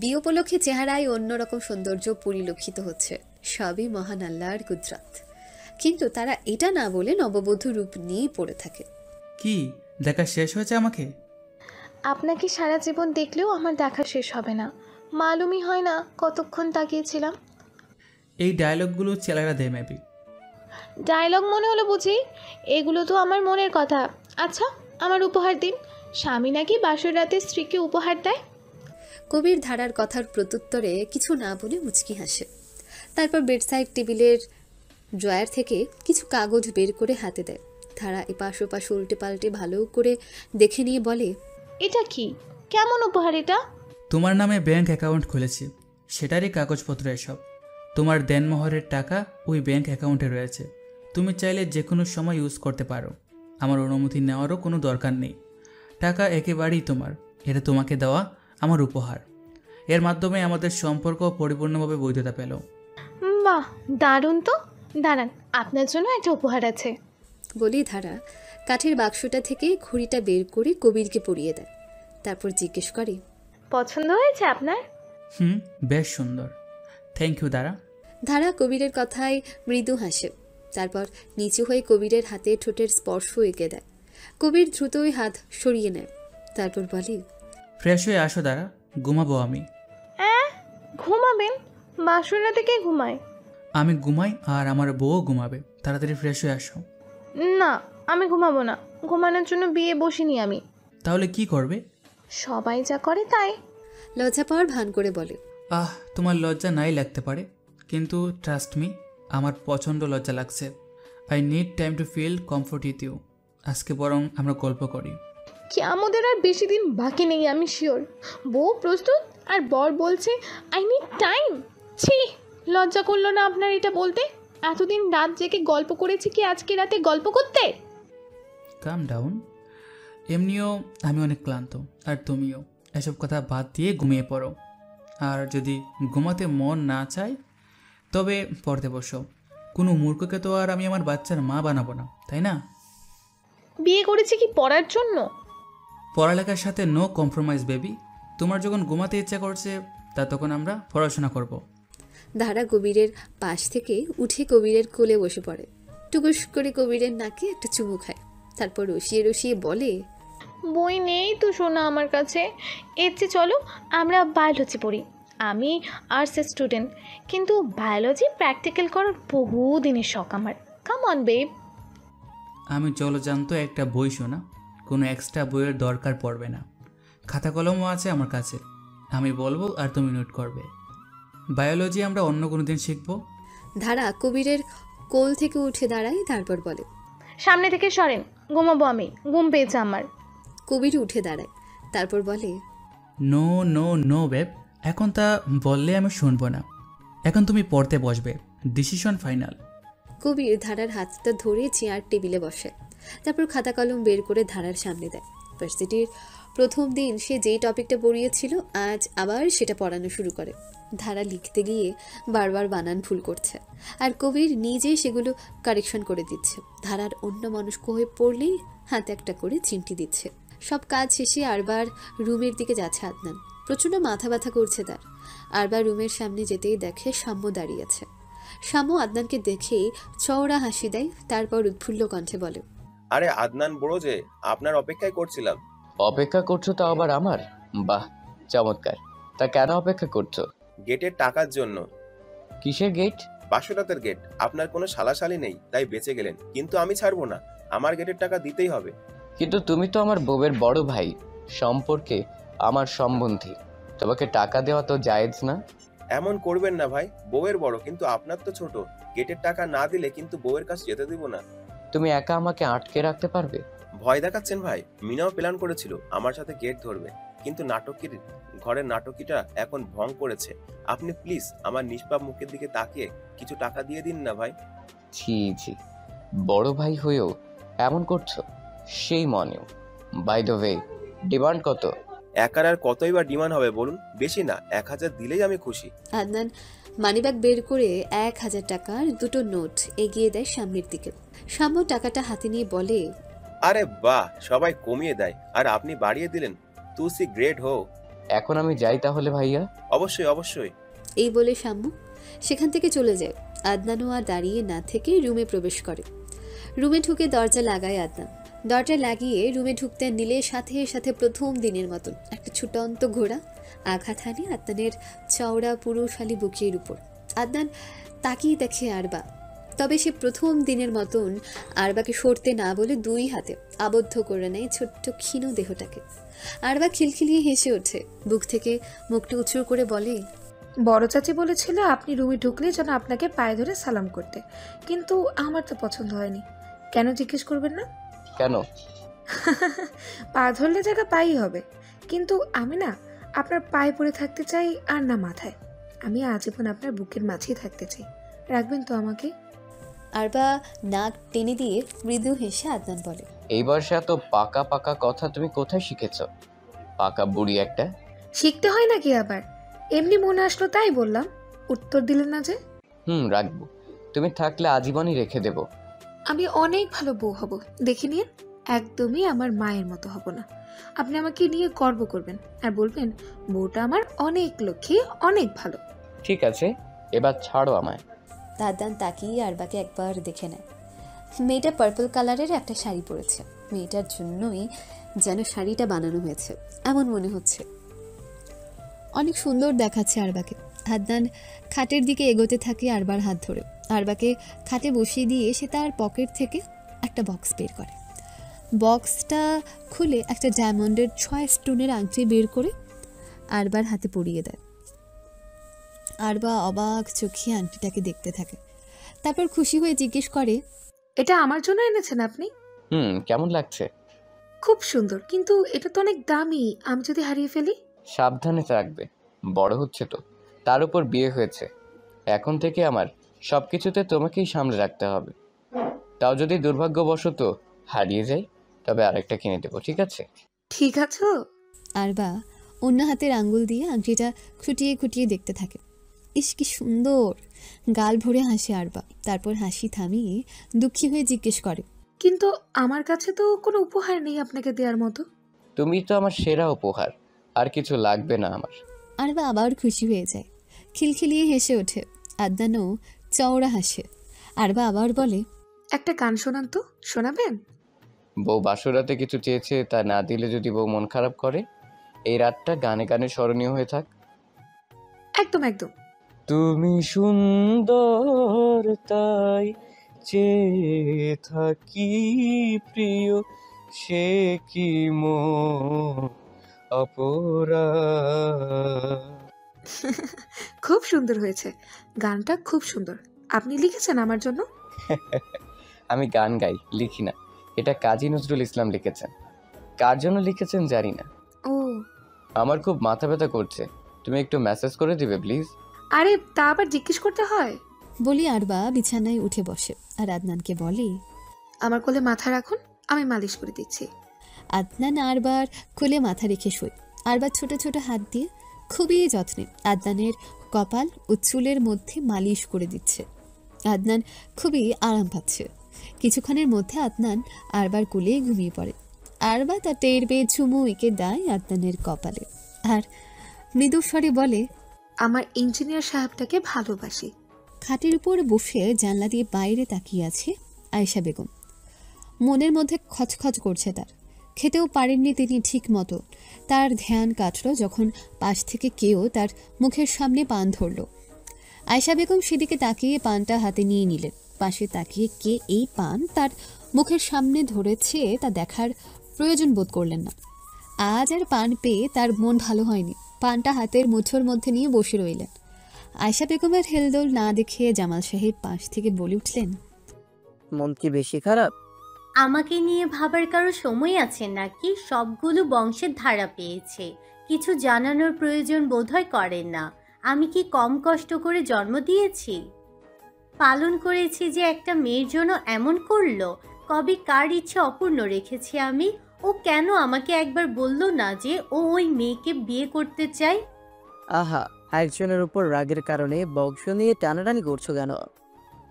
বিয়ে উপলক্ষে চেহারায় অন্যরকম সৌন্দর্য পরিলক্ষিত হচ্ছে, সবই মহান আল্লাহর কুদরত। কিন্তু তারা এটা না বলে নববধূ রূপ নিয়েই পড়ে থাকে। কি দেখা শেষ হয়েছে আমাকে? আপনাকে সারা জীবন দেখলেও আমার দেখা শেষ হবে না। মালুমই হয় না কতক্ষণ তাকিয়েছিলাম। এই ডায়লগগুলো ছেলেরা দেয় মেবি। ডায়লগ মনে হলো বুঝি? এগুলো তো আমার মনের কথা। আচ্ছা, আমার উপহার দিন। স্বামী নাকি বাসর রাতে স্ত্রীকে উপহার দেয়। কবির ধারার কথার প্রত্যুত্তরে কিছু না বলে মুচকি হাসে। তারপর বেডসাইড টেবিলের ড্রয়ার থেকে কিছু কাগজ বের করে হাতে দেয়। ধারা এপাশ ওপাশ উল্টে পাল্টে ভালো করে দেখে নিয়ে বলে, এটা কি? কেমন উপহার এটা? তোমার নামে ব্যাংক অ্যাকাউন্ট খুলেছি, সেটারই কাগজপত্র এসব। তোমার দেনমোহরের টাকা ওই ব্যাংক অ্যাকাউন্টে রয়েছে। তুমি চাইলে যে কোনো সময় ইউজ করতে পারো, আমার অনুমতি নেওয়ারও কোনো দরকার নেই। টাকা একেবারেই তোমার, এটা তোমাকে দেওয়া আমার উপহার। এর মাধ্যমে আমাদের সম্পর্ক পরিপূর্ণভাবে বৈধতা পেল। বাহ, দারুণ তো। দাঁড়ান, আপনার জন্য একটা উপহার আছে। বলেই ধারা কাঠের বাক্সটা থেকে ঘড়িটা বের করে কবিরকে পরিয়ে দেয়। তারপর জিজ্ঞেস করে, পছন্দ হয়েছে আপনার? বেশ সুন্দর, থ্যাংক ইউ দাঁড়া। ধারা কবিরের কথায় মৃদু হাসে। তারপর নিচু হয়ে কবিরের হাতে ঠোঁটের স্পর্শ এঁকে দেয়। কবির দ্রুতই হাত সরিয়ে নেয়। তারপর বলে, ফ্রেশ হয়ে আসো দাঁড়া, ঘুমাবো আমি। ঘুমাবেন? বাসর রাতে কে ঘুমায়? আমি ঘুমাই আর আমার বউও ঘুমাবে, তাড়াতাড়ি ফ্রেশ হয়ে আসো। না, আমি ঘুমাবো না। ঘুমানোর জন্য বিয়ে বসিনি আমি। তাহলে কি করবে? সবাই যা করে তাই। লজ্জা পাওয়ার ভান করে বলে, তোমার লজ্জা নাই লাগতে পারে, কিন্তু ট্রাস্ট মি, আমার প্রচণ্ড লজ্জা লাগছে। I need time to feel comfort with you. আজকে বরং আমরা গল্প করি। কি আমাদের আর বেশি দিন বাকি নেই, আমি শিওর। বউ প্রস্তুত আর বর বলছে আই নিড টাইম। ছি, লজ্জা করলো না আপনার এটা বলতে? এতদিন রাত জেগে গল্প করেছি কি আজকে রাতে গল্প করতে? কাম ডাউন। এমনিও আমি অনেক ক্লান্ত, আর তুমিও। এসব কথা বাদ দিয়ে ঘুমিয়ে পড়ো। আর যদি ঘুমাতে মন না চায় তবে পড়তে বসো। কোনো মূর্খকে তো আর আমি আমার বাচ্চার মা বানাবো না, তাই না? বিয়ে করেছি কি পড়ার জন্য? পড়ালেখার সাথে নো কম্প্রোমাইজ বেবি। তোমার যখন ঘুমাতে ইচ্ছা করছে তা তখন আমরা পড়াশোনা করব। ধারা কবিরের পাশ থেকে উঠে কবিরের কোলে বসে পড়ে। টুকুস করে কবিরের নাকে একটা চুমু খায়। তারপর রসিয়ে রসিয়ে বলে, বই নেই তো শোনা আমার কাছে। এর চেয়ে চলো আমরা বায়োলজি পড়ি। আমি আর্টসের স্টুডেন্ট, কিন্তু বায়োলজি প্র্যাকটিক্যাল করার বহু দিনের শখ আমার। Come on babe. আমি জলজান্ত একটা বই শোনা, কোনো এক্সট্রা বইয়ের দরকার পড়বে না। খাতা কলমও আছে আমার কাছে, আমি বলবো আর তুমি নোট করবে। বায়োলজি আমরা অন্য কোনো দিন শিখবো। ধারা কবিরের কোল থেকে উঠে দাঁড়ায়। তারপর বলে, সামনে থেকে সরেন, ঘুমাবো আমি, ঘুম পেয়েছে আমার। কবির উঠে দাঁড়ায়। তারপর বলে, নো নো নো বেব, এখন তা বললে আমি শুনবো না। এখন তুমি পড়তে বসবে, ডিসিশন ফাইনাল। কবির ধারার হাতটা ধরে চেয়ার টেবিলে বসে। তারপর খাতা কলম বের করে ধারার সামনে দেয়। ভার্সিটির প্রথম দিন সে যেই টপিকটা পড়িয়েছিল আজ আবার সেটা পড়ানো শুরু করে। ধারা লিখতে গিয়ে বারবার বানান ভুল করছে, আর কবির নিজেই সেগুলো কারেকশন করে দিচ্ছে। ধারার অন্য মনস্ক হয়ে পড়লেই হাতে একটা করে চিমটি দিচ্ছে। সব কাজ শেষে আরবার রুমের দিকে যাচ্ছে আদনান। প্রচণ্ড মাথা ব্যথা করছে তার। আরবার রুমের সামনে যেতেই দেখে সাম্য দাঁড়িয়ে আছে। সাম্য আদনানকে দেখেই চওড়া হাসি দেয়। তারপর উৎফুল্ল কণ্ঠে বলে, আরে আদনান বড় যে, আপনার অপেক্ষায় করছিলাম। অপেক্ষা করছো তো আবার আমার? বাহ, চমৎকার। তা কেন অপেক্ষা করছো? গেটের টাকার জন্য। কিসের গেট? বাসরাতের গেট। আপনার কোনো শালাশালি নেই তাই বেঁচে গেলেন, কিন্তু আমি ছাড়বো না, আমার গেটের টাকা দিতেই হবে। কিন্তু তুমি তো আমার বউয়ের বড় ভাই, সম্পর্কে আমার সম্বন্ধী। তোমাকে টাকা দেওয়া তো জায়েজ না। এমন করবেন না ভাই, বউয়ের বড় কিন্তু আপনার তো ছোট। গেটের টাকা না দিলে কিন্তু বউয়ের কাছে যেতে দিব না। তুমি একা আমাকে আটকে রাখতে পারবে? ভয় দেখাচ্ছেন ভাই? মিনাও প্ল্যান করেছিল আমার সাথে গেট ধরবে, কিন্তু নাটকের ঘরের নাটকিটা এখন ভং করেছে। আপনি প্লিজ আমার নিষ্পাপ মুখের দিকে তাকিয়ে কিছু টাকা দিয়ে দিন না ভাই। ছি ছি, বড় ভাই হয়েও এমন করছো, সেই মনেও। বাই দ্য ওয়ে, ডিমান্ড কত? একার আর কতই বা ডিমান্ড হবে বলুন? বেশি না, 1000 দিলেই আমি খুশি। আদনান মানিব্যাগ বের করে 1000 টাকার দুটো নোট এগিয়ে দেয় সামনের দিকে। সাম্য টাকাটা হাতে নিয়ে বলে, আরে বাহ, সবাই কমিয়ে দেয় আর আপনি বাড়িয়ে দিলেন। তুসি গ্রেট হো। এখন আমি যাই তাহলে ভাইয়া। অবশ্যই অবশ্যই। এই বলে শাম্মু সেখান থেকে চলে যায়। আদনানও আর দাঁড়িয়ে না থেকে রুমে প্রবেশ করে। রুমে ঢুকে দরজা লাগায় আদনান। দরজা লাগিয়ে রুমে ঢুকতে নিলে সাথে সাথে প্রথম দিনের মতন একটা ছুটন্ত ঘোড়া আঘাত হানে আদনানের চওড়া পুরুষালী বুকের উপর। আদনান তাকিয়ে দেখে আরবা, তবে সে প্রথম দিনের মতন আরবাকে সরতে না বলে দুই হাতে আবদ্ধ করে নেয় ছোট্ট ক্ষীণ দেহটাকে। আরবা খিলখিলিয়ে হেসে ওঠে, বুক থেকে মুখটা উঁচু করে বলে, বড় চাচি বলেছিল আপনি রুমে ঢুকলে যেন আপনাকে পায়ে ধরে সালাম করতে, কিন্তু আমার তো পছন্দ হয়নি। কেন জিজ্ঞেস করবেন না? কেন? পা ধরলে জায়গা পাই হবে, কিন্তু আমি না আপনার পায়ে পড়ে থাকতে চাই আর না মাথায়। আমি আজীবন আপনার বুকের মাঝেই থাকতে চাই। রাখবেন তো আমাকে? আরবা নাক টেনে দিয়ে মৃদু হেসে আদনান বলে, এই বয়সে এত পাকা পাকা কথা তুমি কোথায় শিখেছ? পাকা বুড়ি একটা। শিখতে হয় নাকি আবার? এমনি মনে আসলো তাই বললাম। উত্তর দিলেন না যে? রাখবো। তুমি থাকলে আজীবনই রেখে দেব। আমি অনেক ভালো বউ হব, দেখে নিন। একদমই আমার মায়ের মতো হব না। আপনি আমাকে নিয়ে গর্ব করবেন আর বলবেন বউটা আমার অনেক লক্ষ্মী, অনেক ভালো। ঠিক আছে, এবার ছাড়ো আমায়। আদনান তাকিয়ে আরবাকে একবার দেখে নেয়। মেয়েটা পার্পল কালারের একটা শাড়ি পরেছে। মেয়েটার জন্যই যেন শাড়িটা বানানো হয়েছে এমন মনে হচ্ছে। অনেক সুন্দর দেখাচ্ছে আরবাকে। আদনান খাটের দিকে এগোতে থাকে আরবার হাত ধরে। আরবাকে খাটে বসিয়ে দিয়ে সে তার পকেট থেকে একটা বক্স বের করে। বক্সটা খুলে একটা ডায়মন্ডের 6 স্টোনের আংটি বের করে আরবার হাতে পরিয়ে দেয়। আরবা অবাক চোখে আংটিটাকে দেখতে থাকে, তারপর খুশি হয়ে জিজ্ঞেস করে, এটা আমার জন্য এনেছেন আপনি? কেমন লাগছে? খুব সুন্দর, কিন্তু এটা তো অনেক দামি। আমি যদি হারিয়ে ফেলি? সাবধানে থাকবে, বড় হচ্ছে তো, তার উপর বিয়ে হয়েছে। এখন থেকে আমার সবকিছুতে তোমাকেই সামলে রাখতে হবে। তাও যদি দুর্ভাগ্যবশত হারিয়ে যায়, তবে আরেকটা কিনে দেবো, ঠিক আছে? ঠিক আছে। আরবা অন্য হাতের আঙ্গুল দিয়ে আংটিটা খুঁটিয়ে খুঁটিয়ে দেখতে থাকে। ইস কি সুন্দর! গাল ভরে হাসে আরবা, তারপর হাসি থামিয়ে দুঃখী হয়ে জিজ্ঞেস করে, কিন্তু আমার কাছে তো কোনো উপহার নেই আপনাকে দেওয়ার মতো। তুমি তো আমার সেরা উপহার, আর কিছু লাগবে না আমার। আরবা আবার খুশি হয়ে যায়, খিলখিলিয়ে হেসে ওঠে। আদনানও চওড়া হাসে। আরবা আবার বলে, একটা গান শোনান তো, শোনাবেন? বউ বাসরাতে কিছু চেয়েছে, তা না দিলে যদি বউ মন খারাপ করে, এই রাতটা গানে গানে স্মরণীয় হয়ে থাক। একদম একদম। তুমি সুন্দর তাই চেয়ে থাকি প্রিয়, সে কি মন অপরাধ। খুব সুন্দর হয়েছে, গানটা খুব সুন্দর। আপনি লিখেছেন আমার জন্য? আমি গান গাই, লিখি না। এটা কাজী নজরুল ইসলাম লিখেছেন। কার জন্য লিখেছেন জানি না। ও, আমার খুব মাথা ব্যথা করছে, তুমি একটু মেসেজ করে দিবে প্লিজ। আরে তা আবার জিজ্ঞেস করতে হয়? বলি আরবা বিছানায় উঠে বসে আর আদনানকে বলে, আমার কোলে মাথা রাখুন, আমি মালিশ করে দিচ্ছি। আদনান আরবার কোলে মাথা রেখে শোয়। আরবার ছোট ছোট হাত দিয়ে খুবই যত্নে আদনানের কপাল ও চুলের মধ্যে মালিশ করে দিচ্ছে। আদনান খুবই আরাম পাচ্ছে। কিছুক্ষণের মধ্যে আদনান আরবার কোলে ঘুমিয়ে পড়ে। আরবা তা টের পেয়ে চুমু এঁকে দেয় আদনানের কপালে আর মৃদুস্বরে বলে, আমার ইঞ্জিনিয়ার সাহেবটাকে ভালোবাসি। খাটের উপর বসে জানলা দিয়ে বাইরে তাকিয়ে আছে আয়েশা বেগম। মনের মধ্যে খচখচ করছে তার। খেতেও পারেননি তিনি ঠিক মতো। তার ধ্যান কাটল যখন পাশ থেকে কেউ তার মুখের সামনে পান ধরল। আয়েশা বেগম সেদিকে তাকিয়ে পানটা হাতে নিয়ে নিলেন। পাশে তাকিয়ে কে এই পান তার মুখের সামনে ধরেছে তা দেখার প্রয়োজন বোধ করলেন না। আজ আর পান পেয়ে তার মন ভালো হয়নি। পানটা হাতের মুঠোর মধ্যে নিয়ে বসে রইলেন। আয়েশা বেগমের হেলদোল না দেখে জামাল সাহেব পাশ থেকে বলে উঠলেন, মন কি বেশি খারাপ? আমাকে নিয়ে ভাবার কারো সময় আছে নাকি? সবগুলো বংশের ধারা পেয়েছে, কিছু জানানোর প্রয়োজন বোধহয় করেন না। আমি কি কম কষ্ট করে জন্ম দিয়েছি, পালন করেছি যে একটা মেয়ের জন্য এমন করলো? কবে কার ইচ্ছে অপূর্ণ রেখেছি আমি? ও কেন আমাকে একবার বলল না যে ও ওই মেয়েকে বিয়ে করতে চায়? আহা, একজনের উপর রাগের কারণে বংশ নিয়ে টানাটানি করছো কেন?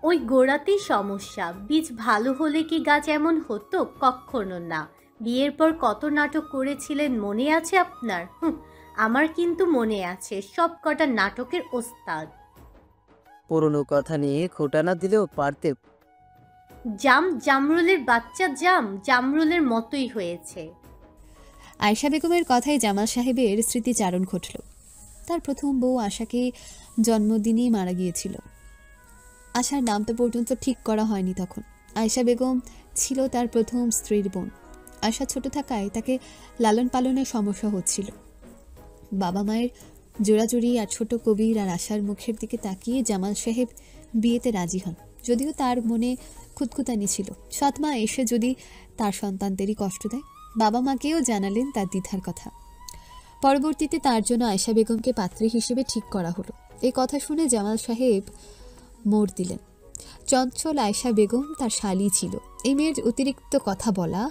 ওই গোড়াতেই সমস্যা। বীজ ভালো হলে কি গাছ এমন হতো? কখনো না। বিয়ের পর কত নাটক করেছিলেন মনে আছে আপনার? আমার কিন্তু মনে আছে, সব কটা নাটকের ওস্তাদ। পুরনো কথা নিয়ে খোটা না দিলেও পারতে। জামরুলের বাচ্চা জামরুলের মতোই হয়েছে। আয়েশা বেগমের কথায় জামাল সাহেবের স্মৃতিচারণ ঘটল। তার প্রথম বউ আশাকে জন্মদিনেই মারা গিয়েছিল। আশার নামটা পর্যন্ত ঠিক করা হয়নি তখন। আয়েশা বেগম ছিল তার প্রথম স্ত্রীর বোন। আশা ছোট থাকায় তাকে লালন পালনের সমস্যা হচ্ছিল। বাবা মায়ের জোড়াজুড়ি আর ছোট কবির আর আশার মুখের দিকে তাকিয়ে জামাল সাহেব বিয়েতে রাজি হন। যদিও তার মনে খুঁতখুঁতানি ছিল, সৎমা এসে যদি তার সন্তানদেরই কষ্ট দেয়। বাবা মাকেও জানালেন তার দ্বিধার কথা। পরবর্তীতে তার জন্য আয়েশা বেগমকে পাত্রী হিসেবে ঠিক করা হলো। এই কথা শুনে জামাল সাহেব মোড় দিলেন। চঞ্চল আয়েশা বেগম তার শালী ছিল। এই মেয়ের অতিরিক্ত কথা বলা,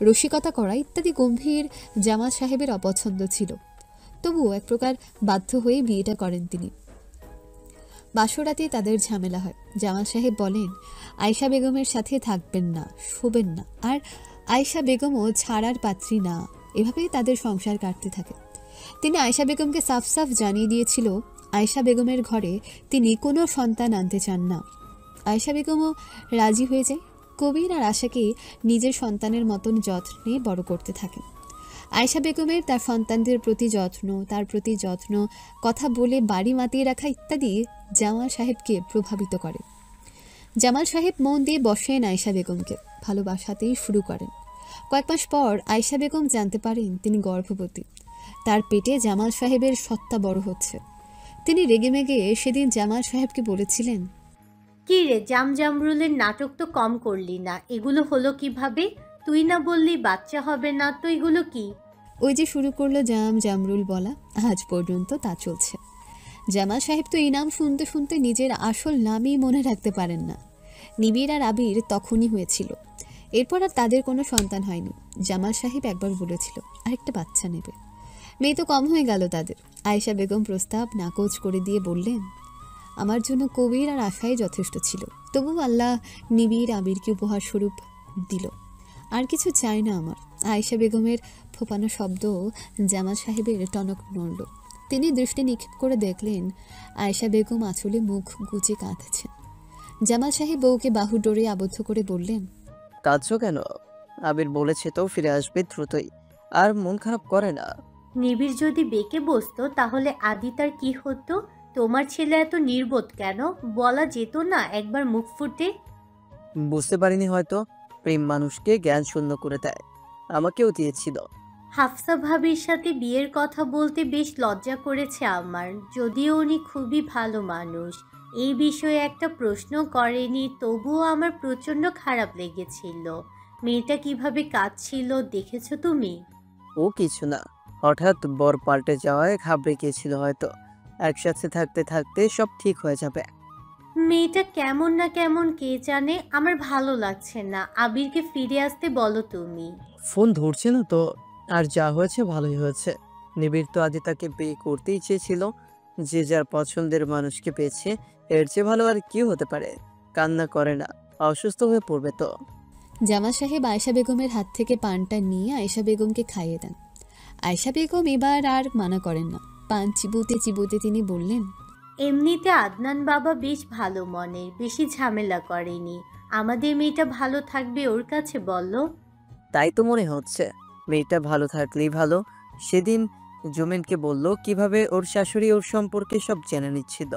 রসিকতা করা ইত্যাদি গম্ভীর জামাল সাহেবের অপছন্দ ছিল। তবুও এক প্রকার বাধ্য হয়ে বিয়েটা করেন তিনি। বাসরাতে তাদের ঝামেলা হয়। জামাল সাহেব বলেন আয়েশা বেগমের সাথে থাকবেন না, শোবেন না, আর আয়েশা বেগমও ছাড়ার পাত্রী না। এভাবেই তাদের সংসার কাটতে থাকে। তিনি আয়েশা বেগমকে সাফ সাফ জানিয়ে দিয়েছিল আয়েশা বেগমের ঘরে তিনি কোনো সন্তান আনতে চান না। আয়েশা বেগমও রাজি হয়ে যায়। কবির আর আশাকে নিজের সন্তানের মতন যত্নে বড় করতে থাকেন। আয়েশা বেগমের তার সন্তানদের প্রতি যত্ন, কথা বলে বাড়ি মাতিয়ে রাখা ইত্যাদি জামাল সাহেবকে প্রভাবিত করে। জামাল সাহেব মন দিয়ে বসেন আয়েশা বেগমকে, ভালোবাসাতেই শুরু করেন। কয়েক মাস পর আয়েশা বেগম জানতে পারেন তিনি গর্ভবতী। তার পেটে জামাল সাহেবের সত্তা বড় হচ্ছে। তিনি রেগেমেগে সেদিন জামাল সাহেবকে বলেছিলেন, কি রে, জামরুলের নাটক তো কম করলি না। এগুলো হলো কিভাবে? তুই না বললি বাচ্চা হবে না, তো এগুলো কি? ওই যে শুরু করলো জামরুল বলা, আজ পর্যন্ত তা চলছে। জামাল সাহেব তো এই নাম শুনতে শুনতে নিজের আসল নামই মনে রাখতে পারেন না। নিবিড় আর আবির তখনই হয়েছিল। এরপর আর তাদের কোনো সন্তান হয়নি। জামাল সাহেব একবার বলেছিল আরেকটা বাচ্চা নেবে। মেয়ে তো কম হয়ে গেল তাদের। আয়েশা বেগম প্রস্তাব নাকচ করে দিয়ে বললেন, আমার জন্য কবির আর আশাই যথেষ্ট ছিল। তবু আল্লাহ নিবিড় আবিরকে উপহার স্বরূপ দিল। আর কিছু চাই না আমার। আয়েশা বেগমের ফোপানো শব্দ জামাল সাহেবের টনক নড়ল। তিনি দৃষ্টি নিক্ষেপ করে দেখলেন আয়েশা বেগম আঁচলে মুখ গুজে কাঁদছেন। জামাল সাহেব বউকে বাহু ডোরে আবদ্ধ করে বললেন, কাঁদছো কেন? আবির বলেছে তো ফিরে আসবে দ্রুতই, আর মন খারাপ করে না। নিবিড় যদি বেঁকে বসতো তাহলে আদিতার কি হতো? তোমার ছেলে এত নির্বোধ কেন? বলা যেত না একবার মুখ ফুটে? বুঝতে পারিনি হয়তো। প্রেম মানুষকে জ্ঞান শূন্য করে দেয়, আমাকেও দিয়েছিল। হাফসা ভাবির সাথে বিয়ের কথা বলতে বেশ লজ্জা করেছে আমার, যদিও উনি খুবই ভালো মানুষ। এই বিষয়ে একটা প্রশ্ন করেনি, তবুও আমার প্রচণ্ড খারাপ লেগেছিল। মেয়েটা কিভাবে কাঁদছিল দেখেছো তুমি? ও কিছু না, হঠাৎ বর পাল্টে যাওয়ায় ঘাবড়ে গিয়েছিল হয়তো। একসাথে থাকতে থাকতে সব ঠিক হয়ে যাবে। মেয়েটা কেমন না কেমন কে জানে। আমার ভালো লাগছে না। আবিরকে ফিরে আসতে বলো তুমি। ফোন ধরছে না তো। আর যা হয়েছে ভালোই হয়েছে। নিবিড় তো আজ তাকে বিয়ে করতেই চেয়েছিল। যে যার পছন্দের মানুষকে পেয়েছে, এর চেয়ে ভালো আর কি হতে পারে? কান্না করে না, অসুস্থ হয়ে পড়বে তো। জামাল সাহেব আয়েশা বেগমের হাত থেকে পানটা নিয়ে আয়েশা বেগমকে খাইয়ে দেন। আয়েশা বেগম এবার আর মানা করেন না। পান চিবুতে চিবুতে তিনি বললেন, এমনিতে আদনান বাবা বেশ ভালো মনের, বেশি ঝামেলা করেনি। আমাদের মেয়েটা ভালো থাকবে ওর কাছে বললো। তাই তো মনে হচ্ছে। মেয়েটা ভালো থাকলেই ভালো। সেদিন জুমেনকে বলল কিভাবে ওর শাশুড়ি ওর সম্পর্কে সব জেনে নিচ্ছিল।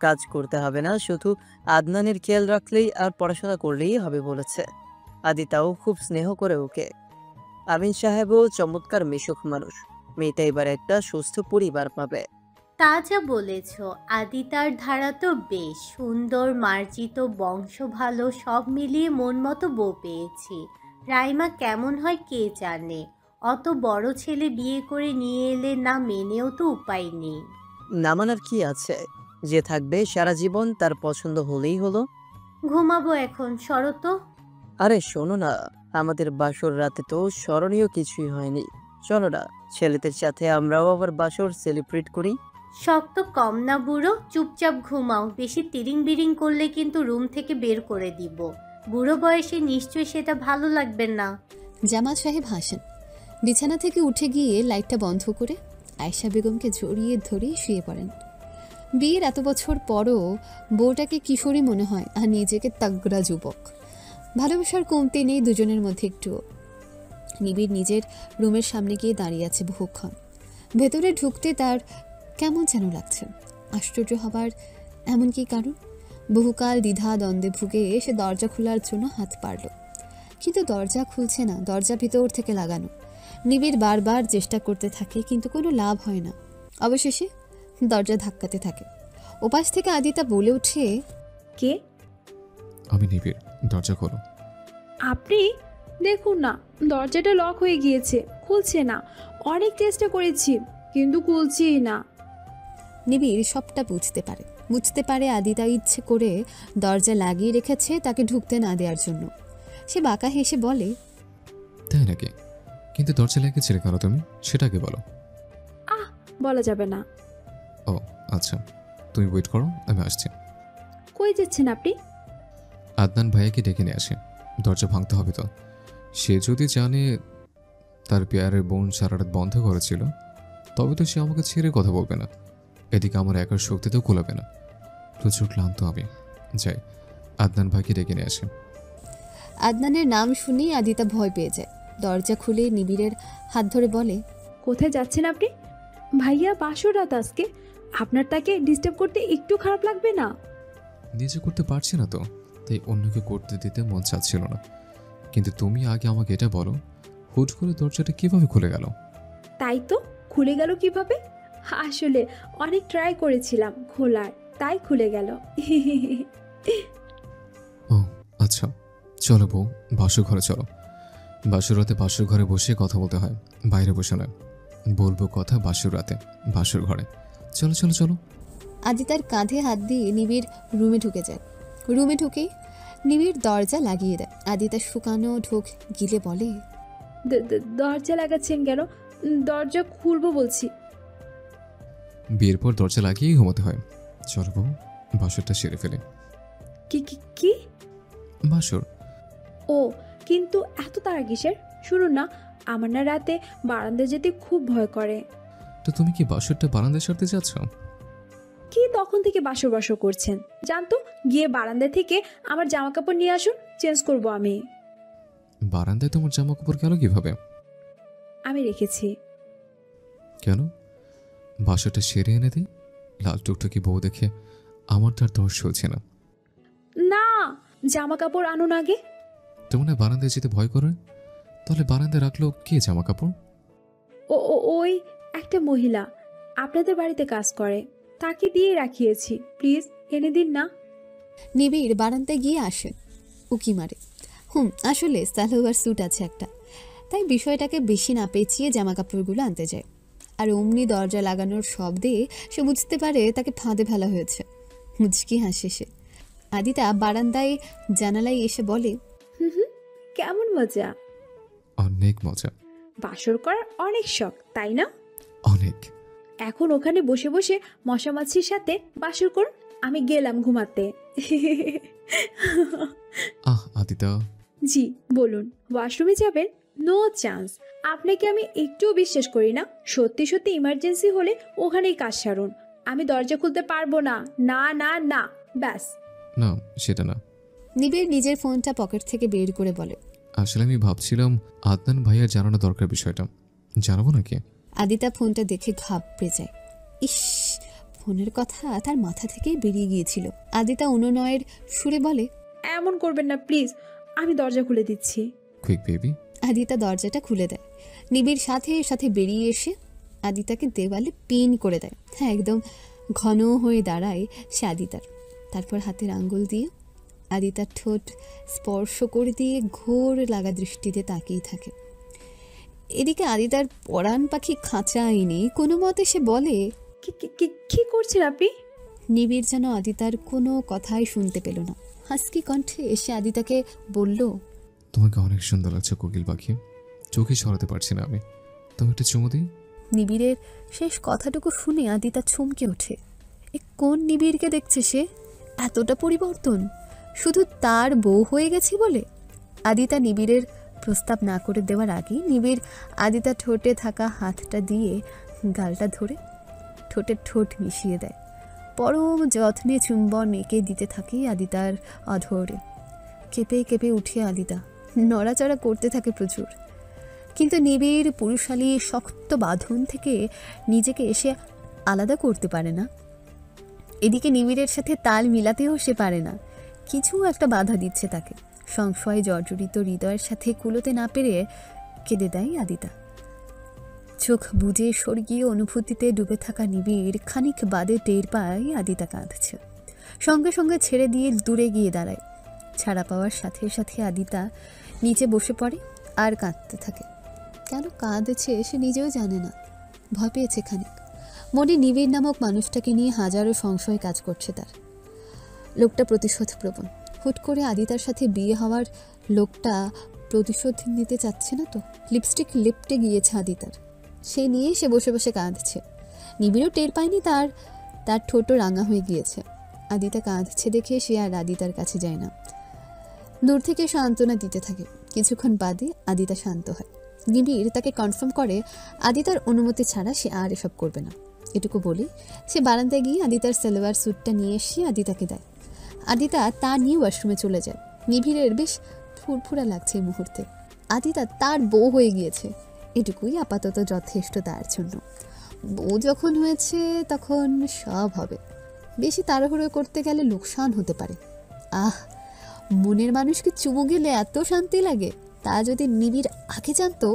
কাজ করতে হবে না, শুধু আদনানের খেয়াল রাখলেই আর পড়াশোনা করলেই হবে বলেছে। আদিতাও খুব স্নেহ করে ওকে। আমিন সাহেবও চমৎকার মিশুক মানুষ। মেয়েটা এবার একটা সুস্থ পরিবার পাবে। তা যা বলেছ, আদিতার ধারা তো বেশ সুন্দর, মার্জিত, বংশ ভালো, সব মিলিয়ে মন মতো বউ পেয়েছি। রাইমা কেমন হয় কে জানে। অত বড় ছেলে বিয়ে করে নিয়ে এলে না মেনেও তো উপায় নেই। না মানার কি আছে? যে থাকবে সারা জীবন তার পছন্দ হলেই হলো। ঘুমাবো এখন, সরো তো। আরে শোনো না, আমাদের বাসর রাতে তো স্মরণীয় কিছুই হয়নি। চলো না, ছেলেদের সাথে আমরাও আবার বাসর সেলিব্রেট করি। শক্ত কম না বুড়ো, চুপচাপ ঘুমাও। বেশি তিরিং বিরিং করলে কিন্তু রুম থেকে বের করে দিব। বুড়ো বয়সে নিশ্চয়ই সেটা ভালো লাগবে না। জামাল সাহেব হাসেন। বিছানা থেকে উঠে গিয়ে লাইটটা বন্ধ করে আয়েশা বেগমকে জড়িয়ে ধরে শুয়ে পড়েন। বিয়ের এত বছর পরও বউটাকে কিশোরী মনে হয় আর নিজেকে তাগড়া যুবক। ভালোবাসার কমতি নেই দুজনের মধ্যে একটুও। নিবিড় নিজের রুমের সামনে গিয়ে দাঁড়িয়ে আছে বহুক্ষণ। ভেতরে ঢুকতে তার কেমন যেন লাগছে। আশ্চর্য হবার এমন কি কারণ? বহুকাল দ্বিধা দ্বন্দ্বে ভুগে সে দরজা খোলার জন্য হাত পারল, কিন্তু দরজা খুলছে না। দরজা ভিতর থেকে লাগানো। নিবিড় বারবার চেষ্টা করতে থাকে, কিন্তু কোনো লাভ হয় না। অবশেষে দরজা ধাক্কাতে থাকে। ওপাশ থেকে আদিতা বলে ওঠে, কে? আমি নিবিড়, দরজা খোলো। আপনি? দেখুন না, দরজাটা লক হয়ে গিয়েছে, খুলছে না। অনেক চেষ্টা করেছি কিন্তু খুলছেই না। নিবিড় সবটা বুঝতে পারে আদিতা ইচ্ছে করে দরজা লাগিয়ে রেখেছে তাকে ঢুকতে না দেওয়ার জন্য। সে বাঁকা হেসে বলে, তাই নাকি? কিন্তু দরজা লাগিয়েছিলে কেন তুমি, সেটাকে বলো। বলা যাবে না। ও আচ্ছা, তুমি ওয়েট করো, আমি আসছি। কই যাচ্ছেন আপনি? আদনান ভাইয়াকে ডেকে নিয়ে আসে। দরজা ভাঙতে হবে তো। সে যদি জানে তার পেয়ারের বোন সারা রাত বন্ধ করেছিল, তবে তো সে আমাকে ছেড়ে কথা বলবে না। এদিকে আমার একার শক্তিতেও কুলাবে না। প্রচুর ক্লান্ত আমি। যাই, আদনান ভাইকে ডেকে নিয়ে আসে। আদনানের নাম শুনেই আদিতা ভয় পেয়ে যায়। দরজা খুলে নিবিড়ের হাত ধরে বলে, কোথায় যাচ্ছেন আপনি? ভাইয়া বাসর রাত আজকে, আপনার তাকে ডিস্টার্ব করতে একটু খারাপ লাগবে না? নিজে করতে পারছি না তো, তাই অন্যকে করতে দিতে মন চাচ্ছিল না। কিন্তু তুমি আগে আমাকে এটা বলো, হুট করে দরজাটা কিভাবে খুলে গেল? তাই তো, খুলে গেল কিভাবে? আসলে অনেক ট্রাই করেছিলাম খোলার, তাই খুলে গেল। ও আচ্ছা, চলো বউ, বাসর ঘরে চলো। বাসর রাতে বাসর ঘরে বসে কথা বলতে হয়, বাইরে বসে নয়। বলবো কথা বাসর রাতে বাসর ঘরে। চলো চলো চলো। আদিতার কাঁধে হাত দিয়ে নিবিড় রুমে ঢুকে যায়। রুমে ঢুকেই নিবিড় দরজা লাগিয়ে দেয়। আদিতা শুকানো ঢোক গিলে বলে, দরজা লাগাচ্ছেন কেন? দরজা খুলবো বলছি। বিয়ের পর দরজা লাগিয়েই ঘুমাতে হয়। চলো বউ, বাসরটা সেরে ফেলে। কি কি কি? বাসর? ও, কিন্তু এত তাড়া কিসের? শুনুন না, আমার না রাতে বারান্দায় যেতে খুব ভয় করে। তো তুমি কি বাসরটা বারান্দায় সারতে চাচ্ছ? কি তখন থেকে বাসর বাসর করছেন? জানতো, গিয়ে বারান্দা থেকে আমার জামা কাপড় নিয়ে আসুন, চেঞ্জ করব আমি। বারান্দায় তোমার জামা কাপড় গেল কিভাবে? আমি রেখেছি। কেন? বাসরটা সেরে এনে দিই। লাল টুকটুকি বউ দেখে আমার তার দর্শ হচ্ছে না। না, জামা কাপড় আনুন আগে। তোমার না বারান্দায় যেতে ভয় করে? তাহলে বারান্দায় রাখলো কে জামা কাপড়? ওই একটা মহিলা আপনাদের বাড়িতে কাজ করে, তাকে দিয়ে রাখিয়েছি, প্লিজ এনে দিন না। নিবিড় বারান্দায় গিয়ে আসে, উকি মারে। আসলে সালোয়ার স্যুট আছে একটা, তাই বিষয়টাকে বেশি না পেঁচিয়ে জামা কাপড়গুলো আনতে যায়। আর অমনি দরজা লাগানোর শব্দে সে বুঝতে পারে তাকে ফাঁদে ফেলা হয়েছে। মুচকি হাসে সে। আদিতা বারান্দায় জানালায় এসে বলে, কেমন মজা? অনেক মজা। বাসর করার অনেক শখ, তাই না? অনেক। এখন ওখানে বসে বসে মশা মাছির সাথে বাসর করুন, আমি গেলাম ঘুমাতে। আদিতা। জি বলুন, ওয়াশরুমে যাবেন? নো চান্স, আপনাকে আমি একটুও বিশ্বাস করি না। সত্যি সত্যি ইমার্জেন্সি হলে ওখানেই কাজ সারুন, আমি দরজা খুলতে পারবো না। না না না, ব্যাস। না, সেটা না। নিবিড় নিজের ফোনটা পকেট থেকে বের করে বলে, আসলে আমি ভাবছিলাম আদনান ভাইয়া জানানো দরকার বিষয়টা। জানাবো নাকি? আদিতা ফোনটা দেখে ঘাবড়ে যায়। ইস, ফোনের কথা তার মাথা থেকেই বেরিয়ে গিয়েছিল। আদিতা অনুনয়ের সুরে বলে, এমন করবেন না প্লিজ, আমি দরজা খুলে দিচ্ছি। Quick baby. আদিতা দরজাটা খুলে দেয়। নিবিড় সাথে সাথে বেরিয়ে এসে আদিতাকে দেওয়ালে পিন করে দেয়। হ্যাঁ, একদম ঘন হয়ে দাঁড়ায় সে আদিতার। তারপর হাতের আঙ্গুল দিয়ে আদিতার ঠোঁট স্পর্শ করে দিয়ে ঘোর লাগা দৃষ্টিতে তাকিয়ে থাকে। এদিকে আদিতার পরাণ পাখি খাঁচায়নি কোনো মতে। সে বলে, কি করছেন আপনি? নিবিড় যেন আদিতার কোনো কথাই শুনতে পেল না। হাসকি কণ্ঠে এসে আদিতাকে বলল, তোমাকে অনেক সুন্দর লাগছে কোকিল পাখি, চোখে সরাতে পারছি না আমি। তুমি একটা চুমু দিই। নিবিড়ের শেষ কথাটুকু শুনে আদিতা চমকে ওঠে। এ কোন নিবিড়কে দেখছে সে? এতটা পরিবর্তন শুধু তার বউ হয়ে গেছে বলে? আদিতা নিবিড়ের প্রস্তাব না করে দেওয়ার আগেই নিবিড় আদিতা ঠোঁটে থাকা হাতটা দিয়ে গালটা ধরে ঠোঁটে ঠোঁট মিশিয়ে দেয়। পরম যত্নে চুম্বন এঁকে দিতে থাকে আদিতার অধরে। কেঁপে কেঁপে উঠে আদিতা নড়াচড়া করতে থাকে প্রচুর, কিন্তু নিবিড় পুরুষালী শক্ত বাঁধন থেকে নিজেকে এসে আলাদা করতে পারে না। এদিকে নিবিড়ের সাথে তাল মিলাতেও সে পারে না। কিছু একটা বাধা দিচ্ছে তাকে। সংশয় জর্জরিত হৃদয়ের সাথে কুলোতে না পেরে কেঁদে দেয় আদিতা। চোখ বুজে স্বর্গীয় অনুভূতিতে ডুবে থাকা নিবিড় খানিক বাদে টের পায় আদিতা কাঁদছে। সঙ্গে সঙ্গে ছেড়ে দিয়ে দূরে গিয়ে দাঁড়ায়। ছাড়া পাওয়ার সাথে সাথে আদিতা নিচে বসে পড়ে আর কাঁদতে থাকে। কেন কাঁদছে সে নিজেও জানে না। ভয় পেয়েছে খানিক। মনে নিবিড় নামক মানুষটাকে নিয়ে হাজারো সংশয় কাজ করছে তার। লোকটা প্রতিশোধ প্রবণ। হুট করে আদিতার সাথে বিয়ে হওয়ার লোকটা প্রতিশোধ নিতে চাচ্ছে না তো? লিপস্টিক লিপটে গিয়েছে আদিতার, সে নিয়ে সে বসে বসে কাঁদছে। নিবিড়ও টের পায়নি তার ঠোঁটও রাঙা হয়ে গিয়েছে। আদিতা কাঁদছে দেখে সে আর আদিতার কাছে যায় না, দূর থেকে সান্ত্বনা দিতে থাকে। কিছুক্ষণ বাদে আদিতা শান্ত হয়। নিবিড় তাকে কনফার্ম করে আদিতার অনুমতি ছাড়া সে আর এসব করবে না। এটুকু বলে সে বারান্দায় গিয়ে আদিতার সালোয়ার স্যুটটা নিয়ে এসে আদিতাকে দেয়। আদিতা তা নিয়ে ওয়াশরুমে চলে যায়। নিবিড়ের বেশ ফুরফুরা লাগছে এই মুহূর্তে। আদিতা তার বউ হয়ে গিয়েছে, এটুকুই আপাতত যথেষ্ট তার জন্য। বউ যখন হয়েছে তখন সব হবে। বেশি তাড়াহুড়ো করতে গেলে লোকসান হতে পারে। মনের মানুষকে চুমু গেলে এত শান্তি লাগে, তা যদি নিবিড় আগে জানতো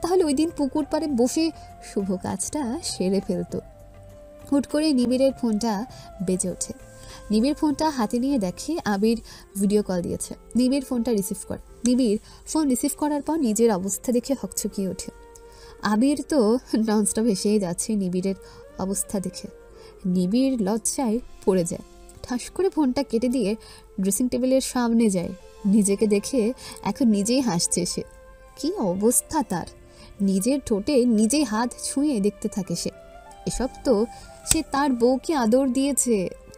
তাহলে ওই দিন পুকুর পাড়ে বসে শুভ কাজটা সেরে ফেলতো। হুট করে নিবিড়ের ফোনটা বেজে ওঠে। নিবিড় ফোনটা হাতে নিয়ে দেখে আবির ভিডিও কল দিয়েছে। নিবিড় ফোনটা রিসিভ করে। নিবিড় ফোন রিসিভ করার পর নিজের অবস্থা দেখে হকচকিয়ে ওঠে। আবির তো ননস্টপ হেসেই যাচ্ছে নিবিড়ের অবস্থা দেখে। নিবিড় লজ্জায় পড়ে যায়। ঠাস করে ফোনটা কেটে দিয়ে ড্রেসিং টেবিলের সামনে যায়। নিজেকে দেখে এখন নিজেই হাসছে সে। কি অবস্থা তার! নিজের ঠোঁটে নিজেই হাত ছুঁয়ে দেখতে থাকে সে। এসব তো সে তার বউকে আদর দিয়েছে,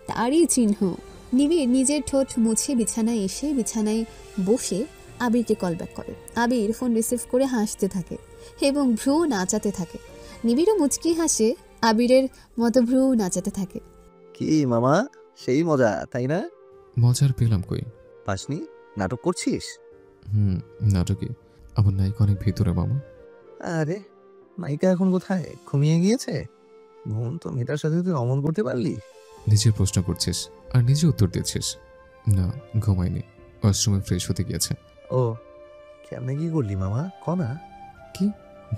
তারই চিহ্ন। নিবিড় নিজের ঠোঁট মুছে বিছানায় এসে বিছানায় বসে আবিরকে কল ব্যাক করে। আবির ফোন রিসিভ করে হাসতে থাকে এবং ভ্রু নাচাতে থাকে। নিবিড়ও মুচকি হাসে, আবিরের মতো ভ্রু নাচাতে থাকে। কি মামা, সেই মজা তাই না? মজার পেলাম কই? পাসনি? নাটক করছিস? নাটকে আমার নায়িকা অনেক ভিতরে মামা। আরে নায়িকা এখন কোথায়? ঘুমিয়ে গিয়েছে? ঘুম তো মেয়েটার সাথে তুই অমন করতে পারলি? নিজে প্রশ্ন করছিস আর নিজে উত্তর দিচ্ছিস। না, ঘুমায়নি, ওয়াশরুমে ফ্রেশ হতে গিয়েছে। ও, কেমনে কি করলি মামা, ক না। কি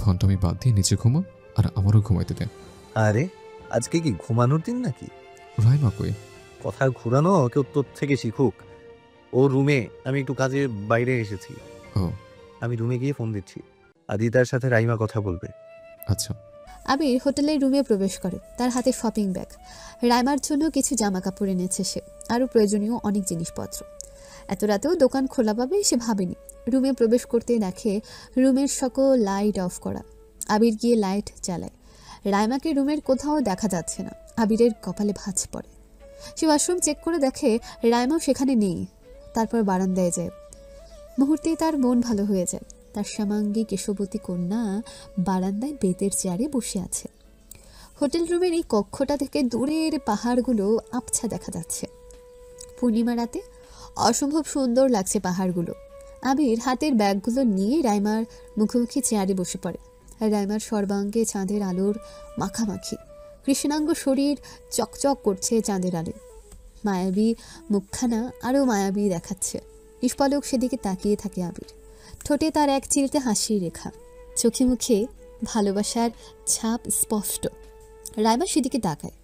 ঘন্টামি বাদ দিয়ে নিচে ঘুমা আর আমারও ঘুমাইতে দে। আরে আজকে কি ঘুমানোর দিন নাকি? রাইমা কই? কথা ঘুরানো কেউ তোর থেকে শিখুক। ও রুমে, আমি একটু কাজে বাইরে এসেছি। ও, আমি রুমে গিয়ে ফোন দিচ্ছি। আদিতার সাথে রাইমা কথা বলবে। আচ্ছা। আবির হোটেলের রুমে প্রবেশ করে। তার হাতে শপিং ব্যাগ। রাইমার জন্য কিছু জামা কাপড় এনেছে সে, আরও প্রয়োজনীয় অনেক জিনিসপত্র। এত রাতেও দোকান খোলা পাবে সে ভাবেনি। রুমে প্রবেশ করতে দেখে রুমের সকল লাইট অফ করা। আবির গিয়ে লাইট জ্বালায়। রাইমাকে রুমের কোথাও দেখা যাচ্ছে না। আবিরের কপালে ভাঁজ পড়ে। সে ওয়াশরুম চেক করে দেখে রাইমাও সেখানে নেই। তারপর বারান্দায় যায়। মুহূর্তেই তার মন ভালো হয়ে যায়। তার শ্যামাঙ্গী কেশবতী কন্যা বারান্দায় বেতের চেয়ারে বসে আছে। হোটেল রুমের এই কক্ষটা থেকে দূরের পাহাড়গুলো আবছা দেখা যাচ্ছে। পূর্ণিমা রাতে অসম্ভব সুন্দর লাগছে পাহাড়গুলো। আবির হাতের ব্যাগগুলো নিয়ে রাইমার মুখোমুখি চেয়ারে বসে পড়ে। রাইমার সর্বাঙ্গে চাঁদের আলোর মাখামাখি। কৃষ্ণাঙ্গ শরীর চকচক করছে চাঁদের আলোয়। মায়াবী মুখখানা আরও মায়াবী দেখাচ্ছে। নিষ্পলক সেদিকে তাকিয়ে থাকে আবির। ঠোঁটে তার এক চিলতে হাসির রেখা, চোখে মুখে ভালোবাসার ছাপ স্পষ্ট। রাইমা সেদিকে তাকায়।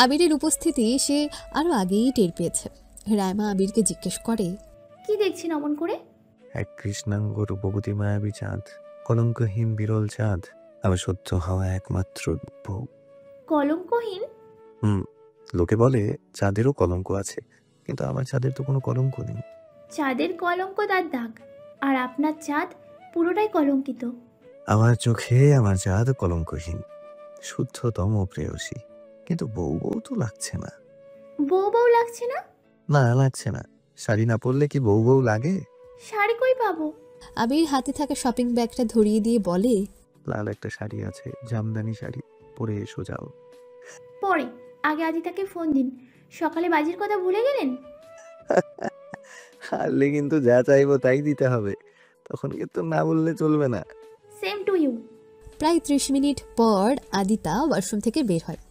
আবিরের উপস্থিতি সে আরও আগেই টের পেয়েছে। রাইমা আবিরকে জিজ্ঞেস করে, কি দেখছেন অমন করে? এক কৃষ্ণাঙ্গ রূপবতী মায়াবী চাঁদ, কলঙ্কহীন বিরল চাঁদ, আমার সহ্য হওয়া একমাত্র বউ। কলঙ্কহীন? লোকে বলে চাঁদেরও কলঙ্ক আছে, কিন্তু আমার চাঁদের তো কোনো কলঙ্ক নেই। চাঁদের কলঙ্ক তার দাগ, আর আপনার চাঁদ পুরোটাই কলঙ্কিত। আমার চোখে আমার চাঁদ কলঙ্কহীন। শুদ্ধতম প্রেয়সী, কিন্তু বউ বউ তো লাগছে না। বউ বউ লাগছে না? না, লাগছে না। শাড়ি না পরলে কি বউ বউ লাগে? শাড়ি কই পাবো? আবির হাতে থাকা শপিং ব্যাগটা ধরিয়ে দিয়ে বলে, লাল একটা শাড়ি আছে, জামদানি শাড়ি, পরে এসো যাও। পরে, আগে আদিতাকে ফোন দিন। সকালে বাজির কথা ভুলে গেলেন? হারলে কিন্তু যা চাইবো তাই দিতে হবে, তখন কিন্তু না বললে চলবে না। Same to you. প্রায় 30 মিনিট পর আদিতা ওয়াশরুম থেকে বের হয়।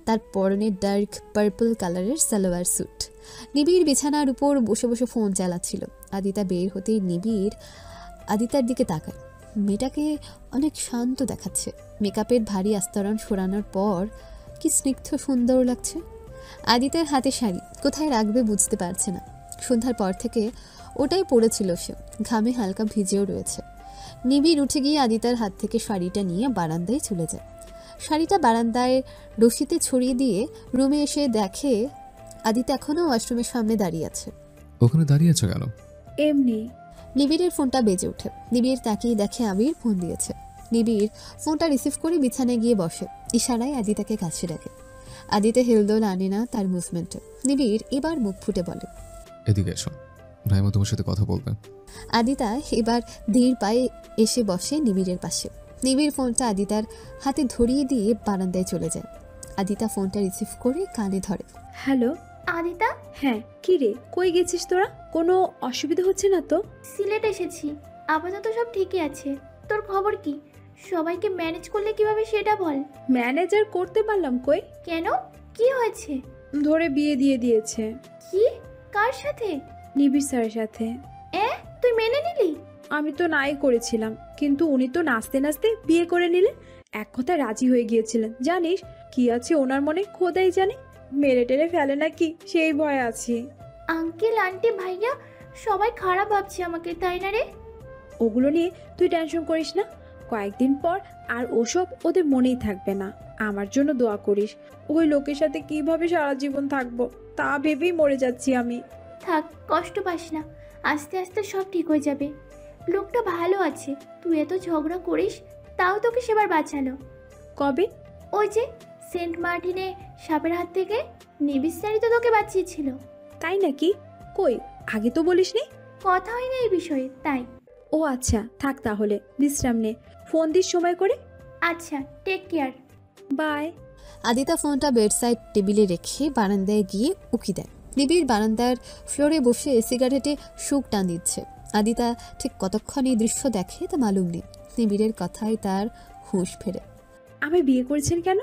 তার পরনে ডার্ক পার্পল কালারের সালোয়ার স্যুট। নিবিড় বিছানার উপর বসে বসে ফোন চালাচ্ছিল। আদিতা বের হতেই নিবিড় আদিতার দিকে তাকায়। মেয়েটাকে অনেক শান্ত দেখাচ্ছে। মেকআপের ভারী আস্তরণ সরানোর পর কি স্নিগ্ধ সুন্দর লাগছে। আদিতার হাতে শাড়ি, কোথায় রাখবে বুঝতে পারছে না। সন্ধ্যার পর থেকে ওটাই পড়েছিল সে, ঘামে হালকা ভিজেও রয়েছে। নিবিড় উঠে গিয়ে আদিতার হাত থেকে শাড়িটা নিয়ে বারান্দায় চলে যায়। শাড়িটা বারান্দায় রশিতে ছড়িয়ে দিয়ে রুমে এসে দেখে আদিতা এখনও ওয়াশরুমের সামনে দাঁড়িয়ে আছে। ওখানে দাঁড়িয়ে আছো কেন? এমনি। নিবিড়ের ফোনটা বেজে ওঠে। নিবিড় তাকিয়ে দেখে আবির ফোন দিয়েছে। নিবিড় ফোনটা রিসিভ করে বিছানায় গিয়ে বসে। ইশারায় আদিতাকে কাছে ডাকে। আদিতা হেলদোল আনে না তার মুভমেন্টে। নিবিড় এবার মুখ ফুটে বলে, এদিকে এসো, রাইমা তোমার সাথে কথা বলবে। আদিতা এবার ধীর পায়ে এসে বসে নিবিড়ের পাশে। নিবিড় ফোনটা আদিতার হাতে ধরিয়ে দিয়ে বারান্দায় চলে যায়। আদিতা ফোনটা রিসিভ করে কানে ধরে। হ্যালো। আদিতা? হ্যাঁ, কি রে, কই গেছিস তোরা? কোনো অসুবিধা হচ্ছে না তো? সিলেট এসেছি, আপাতত সব ঠিকই আছে। তোর খবর কি? সবাইকে ম্যানেজ করলে কিভাবে সেটা বল। ম্যানেজার করতে পারলাম কই? কেন, কি হয়েছে? ধরে বিয়ে দিয়ে দিয়েছে। কি? কার সাথে? নিবিড় স্যারের সাথে। তুই মেনে নিলি? আমি তো নাই করেছিলাম, কিন্তু উনি তো নাচতে নাচতে বিয়ে করে নিলেন। এক কথায় রাজি হয়ে গিয়েছিলেন। জানিস কি আছে ওনার মনে, খোদাই জানে। মেরে টেরে ফেলে নাকি, সেই ভয় আছি। আঙ্কেল আন্টি ভাইয়া সবাই খারাপ ভাবছে আমাকে, তাই না রে? ওগুলো নিয়ে তুই টেনশন করিস না। কয়েকদিন পর আর ওসব ওদের মনেই থাকবে না। আমার জন্য দোয়া করিস। ওই লোকের সাথে কিভাবে সারা জীবন থাকবো তা ভেবেই মরে যাচ্ছি আমি। থাক, কষ্ট পাস না, আস্তে আস্তে সব ঠিক হয়ে যাবে। লোকটা ভালো আছে, তুই এত ঝগড়া করিস তাও তোকে সেবার বাঁচালো। কবে? ওই যে সেন্ট মার্টিনে সাপের হাত থেকে নিবিড় স্যারই তো তোকে বাঁচিয়েছিল। তাই নাকি? কই, আগে তো বলিসনি। কথা হয়নি এই বিষয়ে, তাই। ও আচ্ছা, থাক তাহলে, বিশ্রাম নে। ফোন দিস সময় করে। আচ্ছা, টেক কেয়ার। বাই। আদিতা ফোনটা বেডসাইড টেবিলে রেখে বারান্দায় গিয়ে উকি দেয়। নিবিড় বারান্দার ফ্লোরে বসে সিগারেটে শুক টান দিচ্ছে। আদিতা ঠিক কতক্ষণ এই দৃশ্য দেখে তা মালুম নেই। নিবিড়ের কথায় তার হুঁশ ফেরে। আমি বিয়ে করেছেন কেন?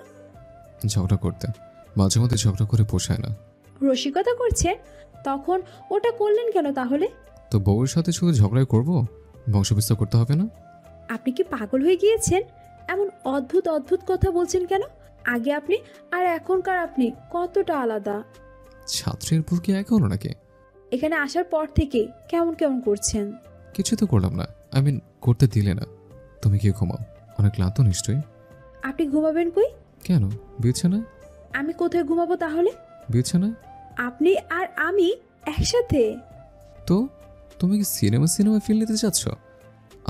ঝগড়া করতে। মাঝে মধ্যে ঝগড়া করে পোষায় না। রসিকতা করছেন? তখন ওটা করলেন কেন তাহলে? তো বউয়ের সাথে শুধু ঝগড়াই করব? বংশবিস্তার করতে হবে না? আপনি কি পাগল হয়ে গিয়েছেন? এমন অদ্ভুত অদ্ভুত কথা বলছেন কেন? আগে আপনি আর এখনকার আপনি কতটা আলাদা। ছাত্রীর ভুল কি এক হলো নাকি? এখানে আসার পর থেকে কেমন কেমন করছেন। কিছু তো করলাম না, আই মিন করতে দিলে না। তুমি কি ঘুমাও? অনেক ক্লান্ত নিশ্চয়ই। আপনি ঘুমাবেন কই? কেন, বিছানায়? আমি কোথায় ঘুমাবো তাহলে? বিছানায়। আপনি আর আমি একসাথে? তো তুমি কি সিনেমা ফিল নিতে চাচ্ছ?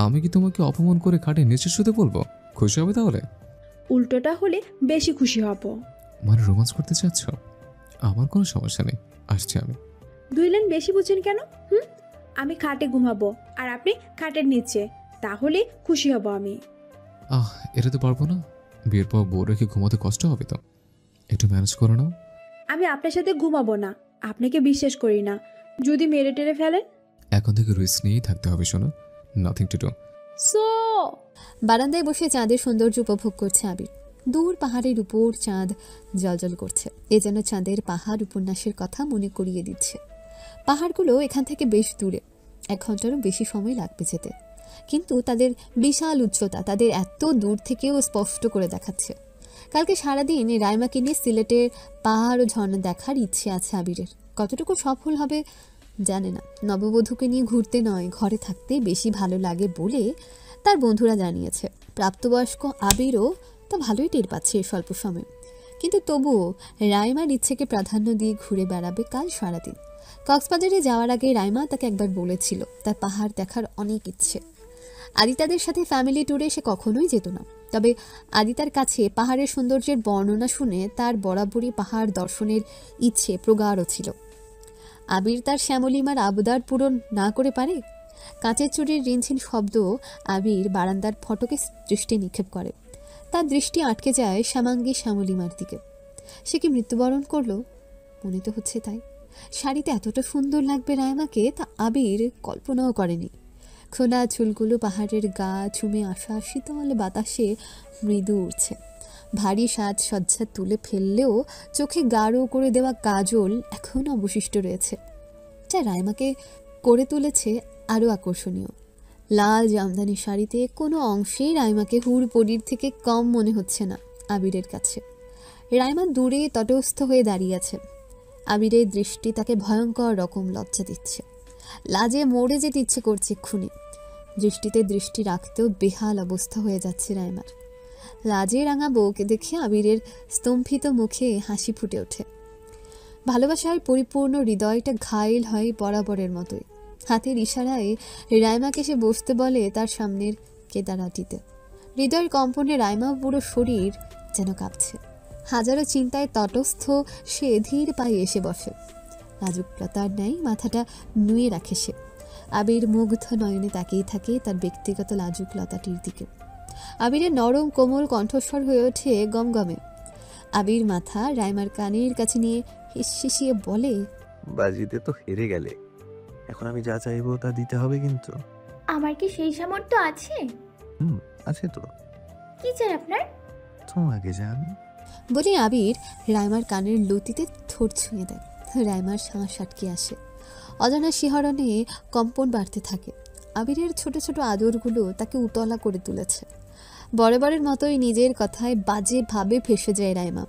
আমি কি তোমাকে অপমান করে খাটে নিচে শুতে বলবো? খুশি হবে তাহলে? উল্টোটা হলে বেশি খুশি হব। মানে রোমান্স করতে চাচ্ছ? আমার কোনো সমস্যা নেই, আসছি আমি। 2 লাইন বেশি বুঝছেন কেন? আমি খাটে ঘুমাবো আর আপনি খাটের নিচে, তাহলে খুশি হব আমি। এটা তো পারবো না। বিয়ের পর বউ রেখে ঘুমাতে কষ্ট হবে তো, একটু ম্যানেজ করে নাও। আমি আপনার সাথে ঘুমাবো না, আপনাকে বিশ্বাস করি না। যদি মেরে টেরে ফেলেন? এখন থেকে রিস্ক নিয়েই থাকতে হবে, শোনো। Nothing to do. সো বারান্দায় বসে চাঁদের সৌন্দর্য উপভোগ করছে আবির। দূর পাহাড়ের উপর চাঁদ জ্বলজ্বল করছে। এ যেন চাঁদের পাহাড় উপন্যাসের কথা মনে করিয়ে দিচ্ছে। পাহাড়গুলো এখান থেকে বেশ দূরে, 1 ঘন্টারও বেশি সময় লাগবে যেতে। কিন্তু তাদের বিশাল উচ্চতা তাদের এত দূর থেকেও স্পষ্ট করে দেখাচ্ছে। কালকে সারাদিন রাইমাকে নিয়ে সিলেটের পাহাড় ও ঝর্ণা দেখার ইচ্ছে আছে আবিরের। কতটুকু সফল হবে জানে না। নববধূকে নিয়ে ঘুরতে নয়, ঘরে থাকতে বেশি ভালো লাগে বলে তার বন্ধুরা জানিয়েছে। প্রাপ্তবয়স্ক আবিরও তা ভালোই টের পাচ্ছে স্বল্প সময়। কিন্তু তবুও রাইমার ইচ্ছেকে প্রাধান্য দিয়ে ঘুরে বেড়াবে কাল সারাদিন। কক্সবাজারে যাওয়ার আগে রাইমা তাকে একবার বলেছিল তার পাহাড় দেখার অনেক ইচ্ছে। আদিতাদের সাথে ফ্যামিলি ট্যুরে সে কখনোই যেত না, তবে আদিতার কাছে পাহাড়ের সৌন্দর্যের বর্ণনা শুনে তার বরাবরই পাহাড় দর্শনের ইচ্ছে প্রগাঢ় ছিল। আবির তার শ্যামলিমার আবদার পূরণ না করে পারে? কাঁচের চুরির রিনঝিন শব্দ আবির বারান্দার ফটকে দৃষ্টি নিক্ষেপ করে। তার দৃষ্টি আটকে যায় শ্যামাঙ্গী শ্যামলিমার দিকে। সে কি মৃত্যুবরণ করলো? মনে তো হচ্ছে তাই। শাড়িতে এতটা সুন্দর লাগবে রায়মাকে তা আবির কল্পনাও করেনি। খোলা চুলগুলো পাহাড়ের গা চুমে আসা শীতল বাতাসে মৃদু উঠছে। ভারী সাজসজ্জা তুলে ফেললেও চোখে গাঢ় করে দেওয়া কাজল এখনও অবশিষ্ট রয়েছে, যা রায়মাকে করে তুলেছে আরও আকর্ষণীয়। লাল জামদানি শাড়িতে কোনো অংশেই রায়মাকে হুড়পড়ির থেকে কম মনে হচ্ছে না আবিরের কাছে। রায়মা দূরে তটস্থ হয়ে দাঁড়িয়ে আছে। আবিরের দৃষ্টি তাকে ভয়ঙ্কর রকম লজ্জা দিচ্ছে। লাজে মরে যেতে ইচ্ছে করছে এক্ষুনি। দৃষ্টিতে দৃষ্টি রাখতেও বেহাল অবস্থা হয়ে যাচ্ছে রায়মার। লাজে রাঙা বউকে দেখে আবিরের স্তম্ভিত মুখে হাসি ফুটে ওঠে। ভালোবাসায় পরিপূর্ণ হৃদয়টা ঘায়েল হয় বরাবরের মতোই। হাতের ইশারায় রায়মাকে সে বসতে বলে তার সামনের কেদারাটিতে। হৃদয়ের কম্পনে রায়মা পুরো শরীর যেন কাঁপছে। হাজারো চিন্তায় তটস্থ সে ধীর পায়ে এসে বসে। লাজুকলতার ন্যায় মাথাটা নুয়ে রাখে সে। আবির মুগ্ধ নয়নে তাকিয়ে থাকে তার ব্যক্তিগত লাজুকলতাটির দিকে। আবিরের নরম কোমল কণ্ঠস্বর হয়ে ওঠে গমগমে। আবির মাথা রায়মার কানের কাছে নিয়ে হিসিয়ে বলে, বাজিতে তো হেরে গেলে, এখন আমি যা চাইবো তা দিতে হবে কিন্তু। আমার কি সেই সামর্থ্য আছে? আছে তো। কি চাই আপনার? তোমাকে জান বলে আবির রায়মার কানের লতিতে ঠোঁট ছুঁয়ে দেয়। রায়মার শ্বাস আটকে আসে। অজানা শিহরণে কম্পন বাড়তে থাকে। আবিরের ছোট ছোট আদরগুলো তাকে উতলা করে তুলেছে। বরাবরের মতোই নিজের কথায় বাজেভাবে ফেসে যায় রায়মা।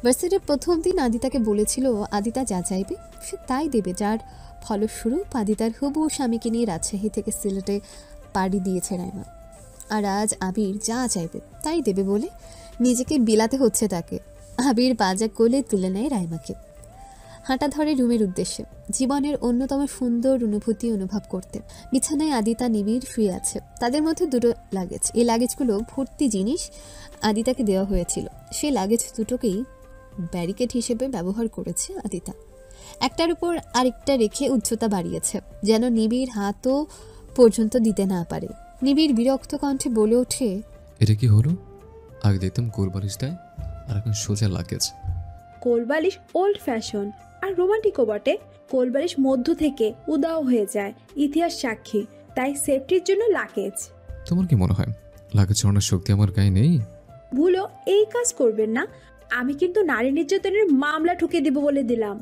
ভার্সিটির প্রথম দিন আদিতাকে বলেছিল আদিতা যা চাইবে সে তাই দেবে, যার ফলস্বরূপ আদিতার হবু স্বামীকে নিয়ে রাজশাহী থেকে সিলেটে পাড়ি দিয়েছে রায়মা। আর আজ আবির যা চাইবে তাই দেবে বলে নিজেকে বিলাতে হচ্ছে তাকে। আবির বাজা কোলে তুলে নেয় রায়মাকে। হাঁটা ধরে রুমের উদ্দেশ্যে, জীবনের অন্যতম সুন্দর অনুভূতি অনুভব করতে। বিছানায় আদিতা নিবিড় শুয়ে আছে। তাদের মধ্যে দুটো লাগেজ। এই লাগেজগুলো ভর্তি জিনিস আদিতাকে দেওয়া হয়েছিল। সেই লাগেজ দুটোকেই ব্যারিকেড হিসেবে ব্যবহার করেছে আদিতা। একটার উপর আরেকটা রেখে উচ্চতা বাড়িয়েছে, যেন নিবিড় হাতও পর্যন্ত দিতে না পারে। নিবিড় বিরক্ত কণ্ঠে বলে ওঠে, এটা কি হলো? আগে দেখতাম কোরবালিশ দেয়, আর এখন সোজা লাগেজ। কোলবালিশ ওল্ড ফ্যাশন আর রোমান্টিকও বটে। কোলবালিশ মধ্য থেকে উদাও হয়ে যায়, ইতিহাস সাক্ষী। তাই সেফটির জন্য লাগেজ। তোমার কি মনে হয় লাগেজ ছড়ানোর শক্তি আমার গায়ে নেই? ভুলো এই কাজ করবেন না। আমি কিন্তু নারী নির্যাতনের মামলা ঠুকে দেব বলে দিলাম।